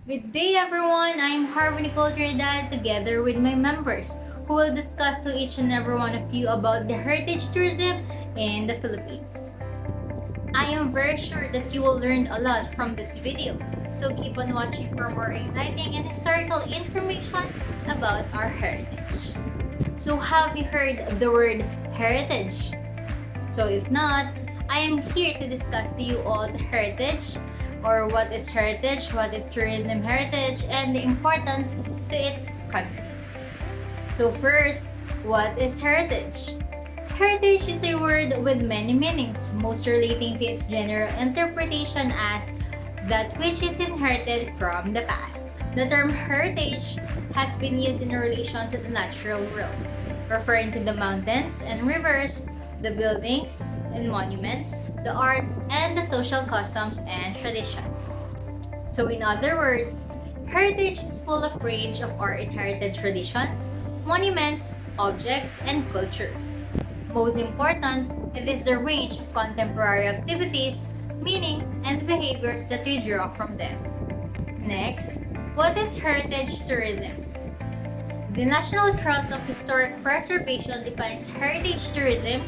Good day everyone, I'm Harvey TRINIDAD together with my members who will discuss to each and every one of you about the heritage tourism in the Philippines. I am very sure that you will learn a lot from this video, so keep on watching for more exciting and historical information about our heritage. So have you heard the word heritage? So if not, I am here to discuss to you all the heritage, or what is heritage, what is tourism heritage, and the importance to its country. So first, what is heritage? Heritage is a word with many meanings, most relating to its general interpretation as that which is inherited from the past. The term heritage has been used in relation to the natural world, referring to the mountains and rivers, the buildings and monuments, the arts, and the social customs and traditions. So in other words, heritage is full of range of our inherited traditions, monuments, objects, and culture. Most important, it is the range of contemporary activities, meanings, and behaviors that we draw from them. Next, what is heritage tourism? The National Trust of Historic Preservation defines heritage tourism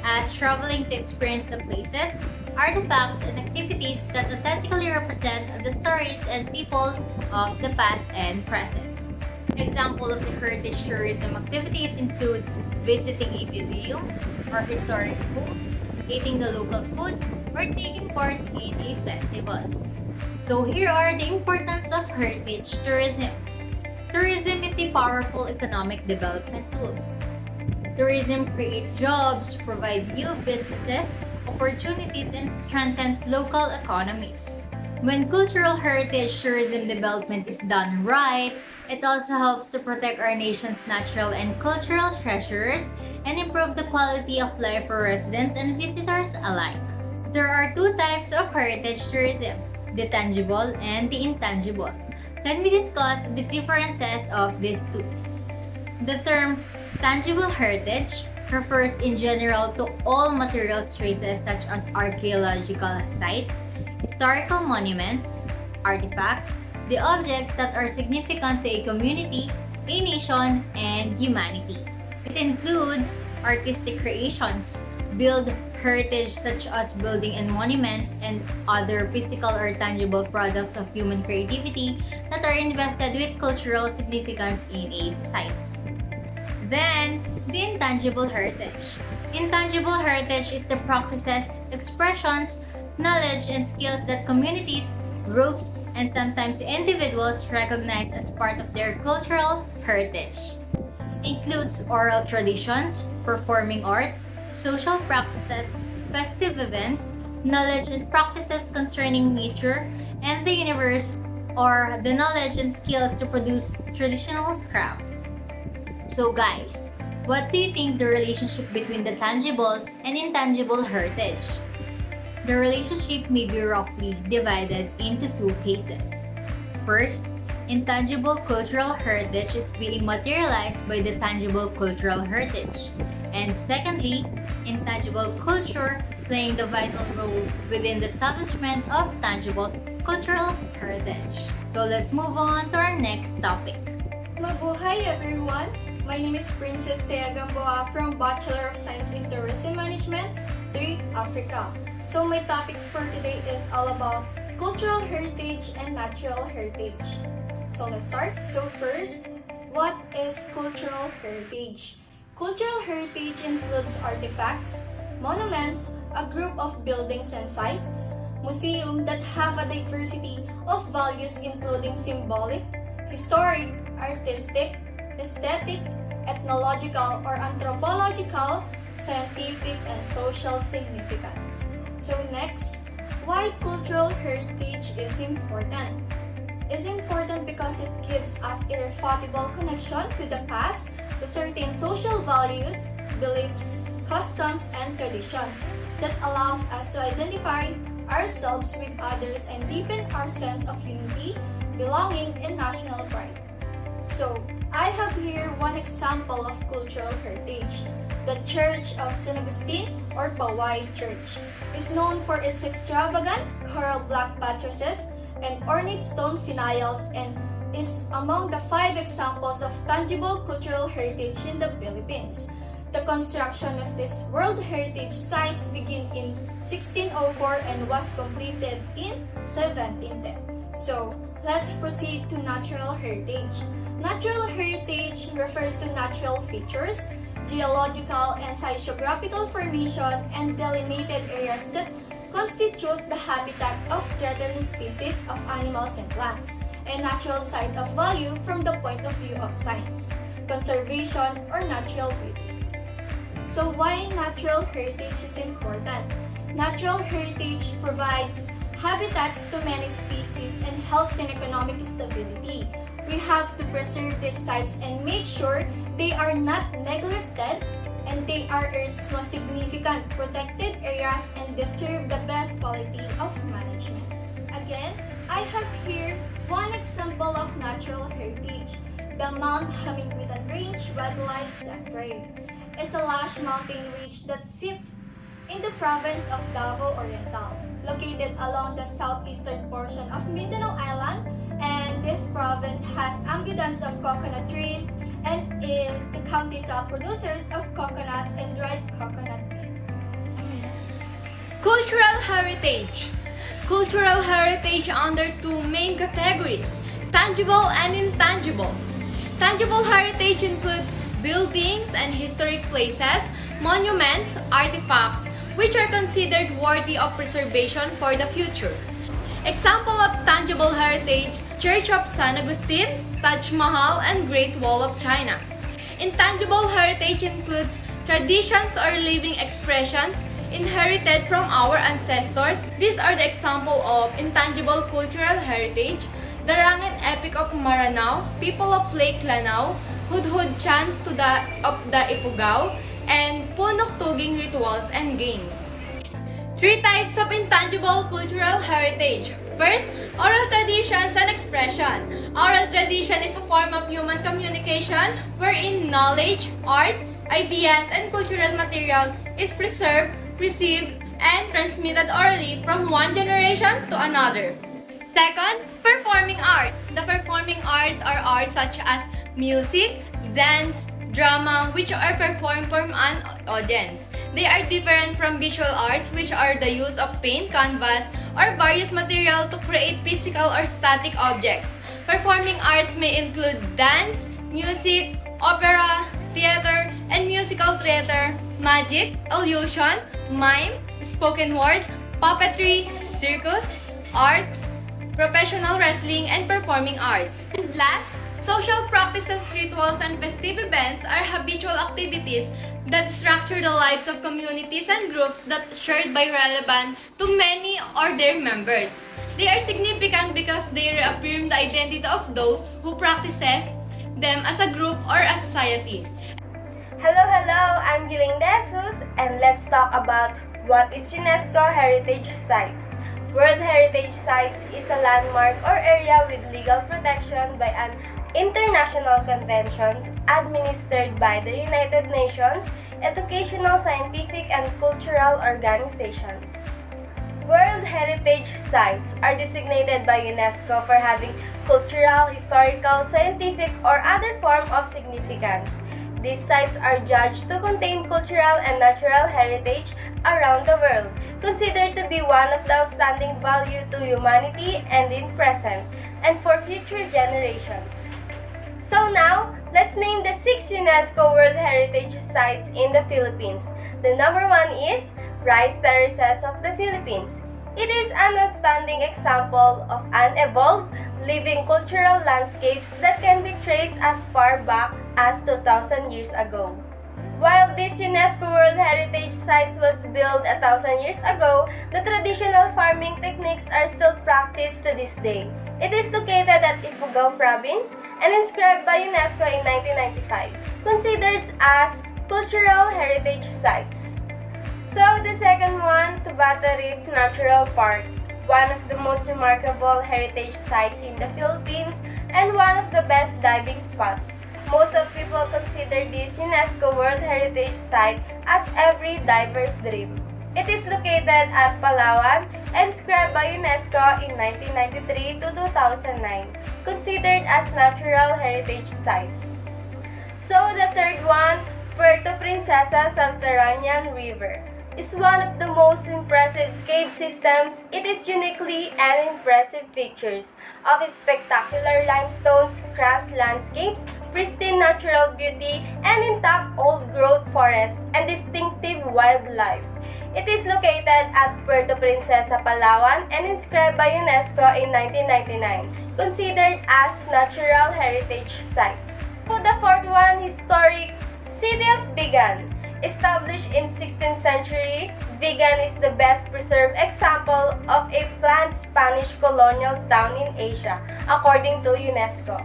as traveling to experience the places, artifacts, and activities that authentically represent the stories and people of the past and present. Examples of the heritage tourism activities include visiting a museum or historic home, eating the local food, or taking part in a festival. So here are the importance of heritage tourism. Tourism is a powerful economic development tool. Tourism creates jobs, provides new businesses, opportunities, and strengthens local economies. When cultural heritage tourism development is done right, it also helps to protect our nation's natural and cultural treasures and improve the quality of life for residents and visitors alike. There are two types of heritage tourism, the tangible and the intangible. Let me discuss the differences of these two. The term tangible heritage refers in general to all material traces such as archaeological sites, historical monuments, artifacts, the objects that are significant to a community, a nation, and humanity. It includes artistic creations, build heritage such as building and monuments, and other physical or tangible products of human creativity that are invested with cultural significance in a society. Then, the intangible heritage. Intangible heritage is the practices, expressions, knowledge, and skills that communities, groups, and sometimes individuals recognize as part of their cultural heritage. Includes oral traditions, performing arts, social practices, festive events, knowledge and practices concerning nature and the universe, or the knowledge and skills to produce traditional crafts. So guys, what do you think the relationship between the tangible and intangible heritage? The relationship may be roughly divided into two cases. First, intangible cultural heritage is being materialized by the tangible cultural heritage. And secondly, intangible culture playing the vital role within the establishment of tangible cultural heritage. So let's move on to our next topic. Mabuhay everyone! My name is Princess GAMBOA from Bachelor of Science in Tourism Management, 3 Africa. So my topic for today is all about cultural heritage and natural heritage. So let's start. So first, what is cultural heritage? Cultural heritage includes artifacts, monuments, a group of buildings and sites, museums that have a diversity of values including symbolic, historic, artistic, aesthetic, ethnological or anthropological, scientific, and social significance. So next, why cultural heritage is important? It's important because it gives us irrefutable connection to the past, to certain social values, beliefs, customs, and traditions that allows us to identify ourselves with others and deepen our sense of unity, belonging, and national pride. So, I have here one example of cultural heritage. The Church of St. Augustine or Pawai Church is known for its extravagant coral black buttresses and ornate stone finials and is among the 5 examples of tangible cultural heritage in the Philippines. The construction of these World Heritage Sites began in 1604 and was completed in 1710. So, let's proceed to natural heritage. Natural heritage refers to natural features, geological and sociographical formation, and delimited areas that constitute the habitat of threatened species of animals and plants, a natural site of value from the point of view of science, conservation, or natural beauty. So why natural heritage is important? Natural heritage provides habitats to many species and helps in economic stability. We have to preserve these sites and make sure they are not neglected and they are Earth's most significant protected areas and deserve the best quality of management. Again, I have here one example of natural heritage, the Mount Hamingwitan Range Wildlife Sanctuary. It's a lush mountain range that sits in the province of Davao Oriental, located along the southeastern portion of Mindanao Island, and this province has abundance of coconut trees and is the country top producers of coconuts and dried coconut milk. Cultural heritage. Cultural heritage under 2 main categories, tangible and intangible. Tangible heritage includes buildings and historic places, monuments, artifacts, which are considered worthy of preservation for the future. Example of tangible heritage, Church of San Agustin, Taj Mahal, and Great Wall of China. Intangible heritage includes traditions or living expressions inherited from our ancestors. These are the example of intangible cultural heritage, the Rangen Epic of Maranao, people of Lake Lanao, Hudhud chants of the Ifugao, and Punok Tuging rituals and games. 3 types of intangible cultural heritage. First, oral traditions and expression. Oral tradition is a form of human communication wherein knowledge, art, ideas, and cultural material is preserved, received, and transmitted orally from one generation to another. Second, performing arts. The performing arts are arts such as music, dance, drama, which are performed for an audience. They are different from visual arts, which are the use of paint, canvas, or various material to create physical or static objects. Performing arts may include dance, music, opera, theater, and musical theater, magic, illusion, mime, spoken word, puppetry, circus, arts, professional wrestling, and performing arts. And last, social practices, rituals, and festive events are habitual activities that structure the lives of communities and groups that are shared by relevant to many or their members. They are significant because they reaffirm the identity of those who practices them as a group or a society. Hello, I'm JELAINE, and let's talk about what is UNESCO Heritage Sites. World Heritage Sites is a landmark or area with legal protection by an international conventions administered by the United Nations, educational, scientific, and cultural organizations. World Heritage Sites are designated by UNESCO for having cultural, historical, scientific, or other form of significance. These sites are judged to contain cultural and natural heritage around the world, considered to be one of the outstanding value to humanity and in present, and for future generations. So now, let's name the 6 UNESCO World Heritage Sites in the Philippines. The number 1 is Rice Terraces of the Philippines. It is an outstanding example of an evolved, living cultural landscapes that can be traced as far back as 2,000 years ago. While this UNESCO World Heritage Site was built 1,000 years ago, the traditional farming techniques are still practiced to this day. It is located at Ifugao Province and inscribed by UNESCO in 1995, considered as cultural heritage sites. So the second one, Tubata Reef Natural Park, one of the most remarkable heritage sites in the Philippines and one of the best diving spots. Most of people consider this UNESCO World Heritage Site as every diver's dream. It is located at Palawan inscribed by UNESCO in 1993 to 2009, considered as natural heritage sites. So the third one, Puerto Princesa Subterranean River, is one of the most impressive cave systems. It is uniquely and impressive features of spectacular limestones, grass landscapes, pristine natural beauty, and intact old-growth forests and distinctive wildlife. It is located at Puerto Princesa, Palawan, and inscribed by UNESCO in 1999, considered as natural heritage sites. So the fourth one, historic City of Vigan. Established in 16th century, Vigan is the best preserved example of a planned Spanish colonial town in Asia, according to UNESCO.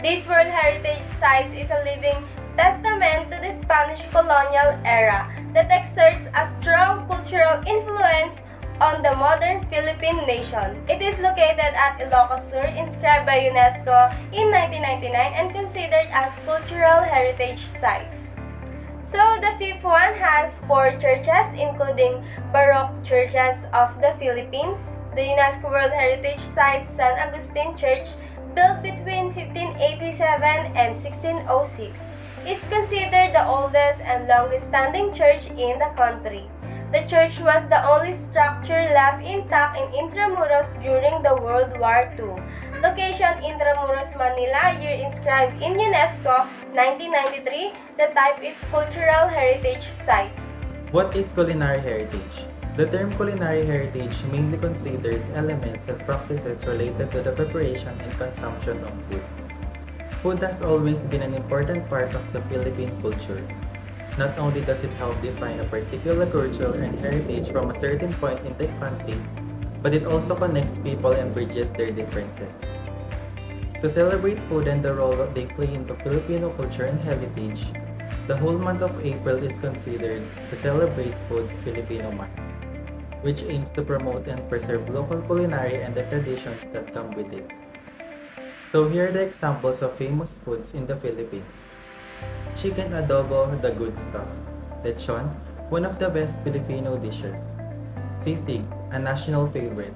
This World Heritage Site is a living testament to the Spanish colonial era that exerts a strong cultural influence on the modern Philippine nation. It is located at Ilocos Sur, inscribed by UNESCO in 1999 and considered as cultural heritage sites. So the fifth one has 4 churches, including Baroque churches of the Philippines. The UNESCO World Heritage Site San Agustin Church, built between 1587 and 1606, is considered the oldest and longest-standing church in the country. The church was the only structure left intact in Intramuros during the World War II. Location Intramuros, Manila, year inscribed in UNESCO 1993. The type is Cultural Heritage Sites. What is culinary heritage? The term culinary heritage mainly considers elements and practices related to the preparation and consumption of food. Food has always been an important part of the Philippine culture. Not only does it help define a particular culture and heritage from a certain point in the country, but it also connects people and bridges their differences. To celebrate food and the role that they play in the Filipino culture and heritage, the whole month of April is considered to celebrate Food Filipino Month, which aims to promote and preserve local culinary and the traditions that come with it. So here are the examples of famous foods in the Philippines. Chicken adobo, the good stuff. Lechon, one of the best Filipino dishes. Sisig, a national favorite.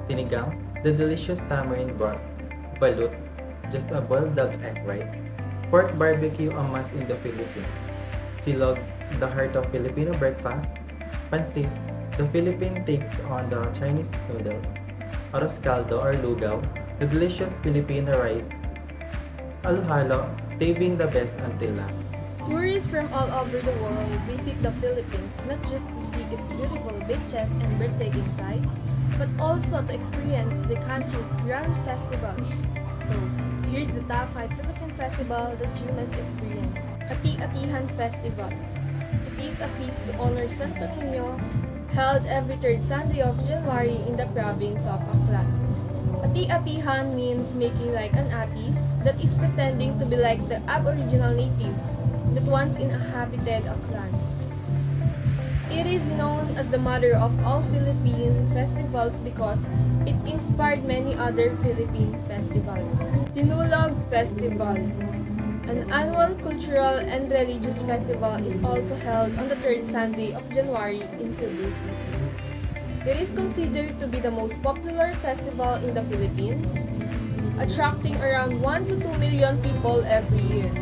Sinigang, the delicious tamarind broth. Balut, just a boiled dog egg, right? Pork barbecue, a must in the Philippines. Silog, the heart of Filipino breakfast. Pansit, the Philippine takes on the Chinese noodles. Arroz caldo or lugaw, the delicious Filipino rice. Halo-halo, saving the best until last. Tourists from all over the world visit the Philippines not just to see its beautiful beaches and breathtaking sights, but also to experience the country's grand festivals. So, here's the top 5 Philippine festival that you must experience. Ati-Atihan Festival. It is a feast to honor Santo Niño, held every third Sunday of January in the province of Aklan. Ati-Atihan means making like an atis, that is pretending to be like the aboriginal natives that once inhabited Aklan. It is known as the mother of all Philippine festivals because it inspired many other Philippine festivals. Sinulog Festival. An annual cultural and religious festival is also held on the third Sunday of January in Cebu City. It is considered to be the most popular festival in the Philippines, attracting around 1 to 2 million people every year.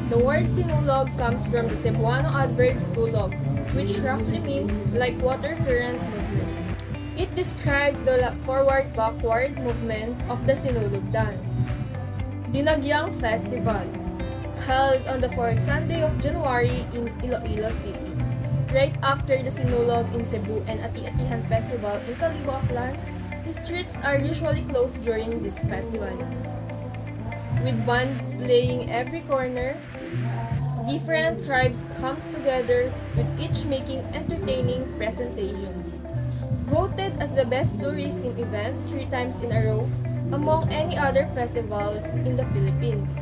The word sinulog comes from the Cebuano adverb sulog, which roughly means like water current movement. It describes the forward-backward movement of the sinulogdan. Dinagyang Festival, held on the fourth Sunday of January in Iloilo City. Right after the Sinulog in Cebu and Ati-Atihan Festival in Kalibo, Aklan, the streets are usually closed during this festival. With bands playing every corner, different tribes comes together with each making entertaining presentations. Voted as the best tourism event 3 times in a row among any other festivals in the Philippines.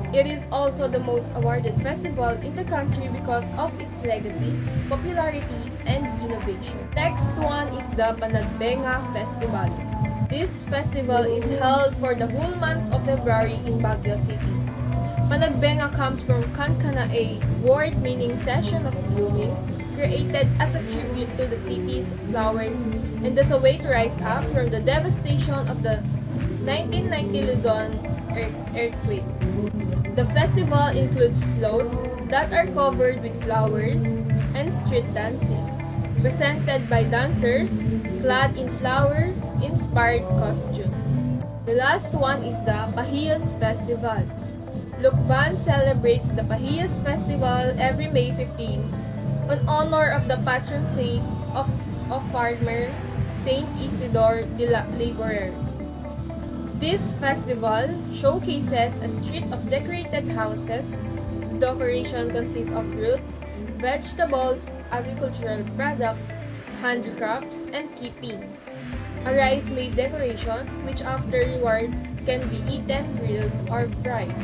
It is also the most awarded festival in the country because of its legacy, popularity, and innovation. Next one is the Panagbenga Festival. This festival is held for the whole month of February in Baguio City. Panagbenga comes from Kankanae, word meaning session of blooming, created as a tribute to the city's flowers and as a way to rise up from the devastation of the 1990 Luzon earthquake. The festival includes floats that are covered with flowers and street dancing, presented by dancers clad in flower-inspired costume. The last one is the Pahiyas Festival. Lukban celebrates the Pahiyas Festival every May 15 in honor of the patron saint of farmer, Saint Isidore the Laborer. This festival showcases a street of decorated houses. The decoration consists of fruits, vegetables, agricultural products, handicrafts, and keeping. A rice-made decoration which afterwards can be eaten, grilled, or fried.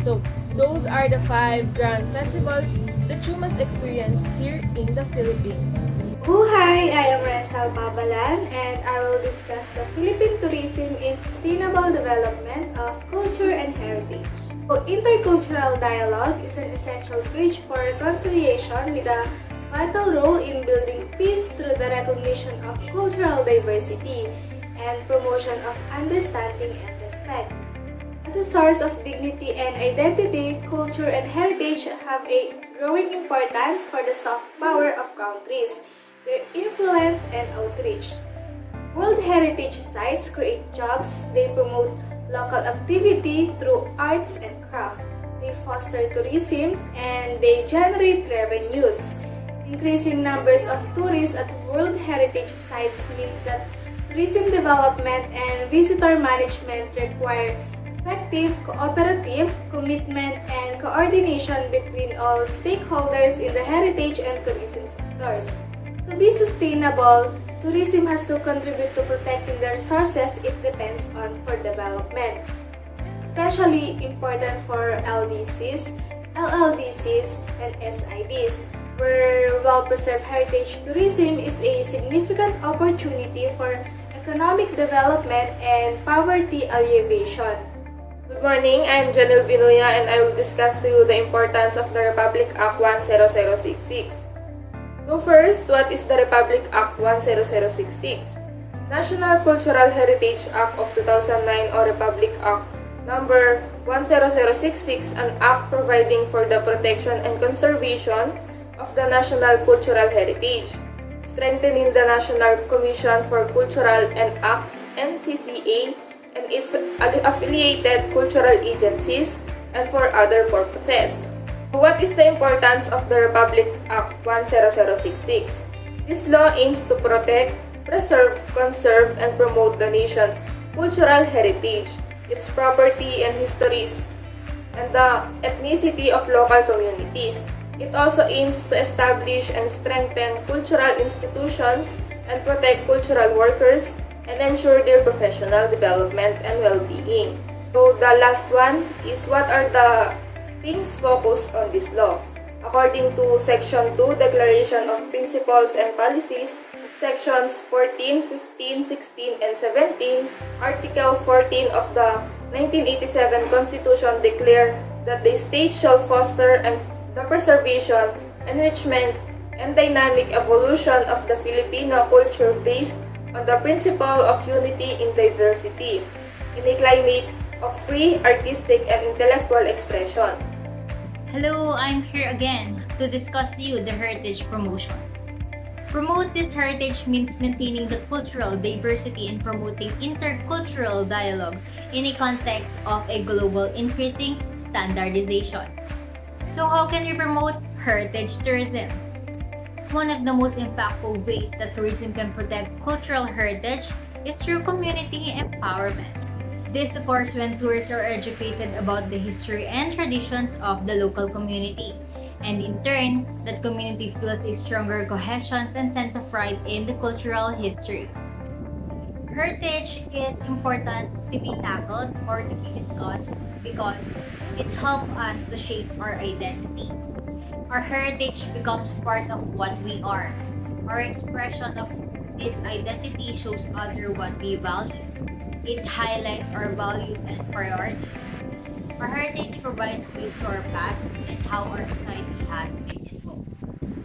So, those are the 5 grand festivals that you must experience here in the Philippines. Hi, I am RENCEL PABALAN and I will discuss the Philippine tourism in sustainable development of culture and heritage. So, intercultural dialogue is an essential bridge for reconciliation with a vital role in building peace through the recognition of cultural diversity and promotion of understanding and respect. As a source of dignity and identity, culture and heritage have a growing importance for the soft power of countries, their influence and outreach. World Heritage Sites create jobs, they promote local activity through arts and craft, they foster tourism, and they generate revenues. Increasing numbers of tourists at World Heritage Sites means that tourism development and visitor management require effective, cooperative, commitment, and coordination between all stakeholders in the heritage and tourism sectors. To be sustainable, tourism has to contribute to protecting the resources it depends on for development. Especially important for LDCs, LLDCs, and SIDs, where well-preserved heritage tourism is a significant opportunity for economic development and poverty alleviation. Good morning, I'm VINUYA and I will discuss to you the importance of the Republic Act 10066. So first, what is the Republic Act 10066? National Cultural Heritage Act of 2009 or Republic Act number 10066, an act providing for the protection and conservation of the national cultural heritage, strengthening the National Commission for Cultural and Arts (NCCA) and its affiliated cultural agencies, and for other purposes. What is the importance of the Republic Act 10066? This law aims to protect, preserve, conserve, and promote the nation's cultural heritage, its property and histories, and the ethnicity of local communities. It also aims to establish and strengthen cultural institutions and protect cultural workers and ensure their professional development and well-being. So the last one is what are the things focused on this law. According to Section 2, Declaration of Principles and Policies, Sections 14, 15, 16, and 17, Article 14 of the 1987 Constitution declare that the state shall foster and the preservation, enrichment, and dynamic evolution of the Filipino culture based on the principle of unity in diversity, in a climate of free, artistic, and intellectual expression. Hello, I'm here again to discuss to you the heritage promotion. Promote this heritage means maintaining the cultural diversity and promoting intercultural dialogue in a context of a global increasing standardization. So how can we promote heritage tourism? One of the most impactful ways that tourism can protect cultural heritage is through community empowerment. This occurs when tourists are educated about the history and traditions of the local community, and in turn, that community feels a stronger cohesion and sense of pride in the cultural history. Heritage is important to be tackled or to be discussed because it helps us to shape our identity. Our heritage becomes part of what we are. Our expression of this identity shows others what we value. It highlights our values and priorities. Our heritage provides clues to our past and how our society has been evolved.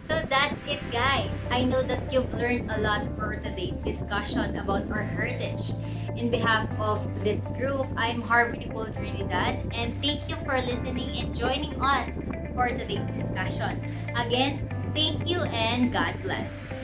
So that's it, guys. I know that you've learned a lot for today's discussion about our heritage. In behalf of this group, I'm Harvey Nicole Trinidad, and thank you for listening and joining us for today's discussion. Again, thank you and God bless.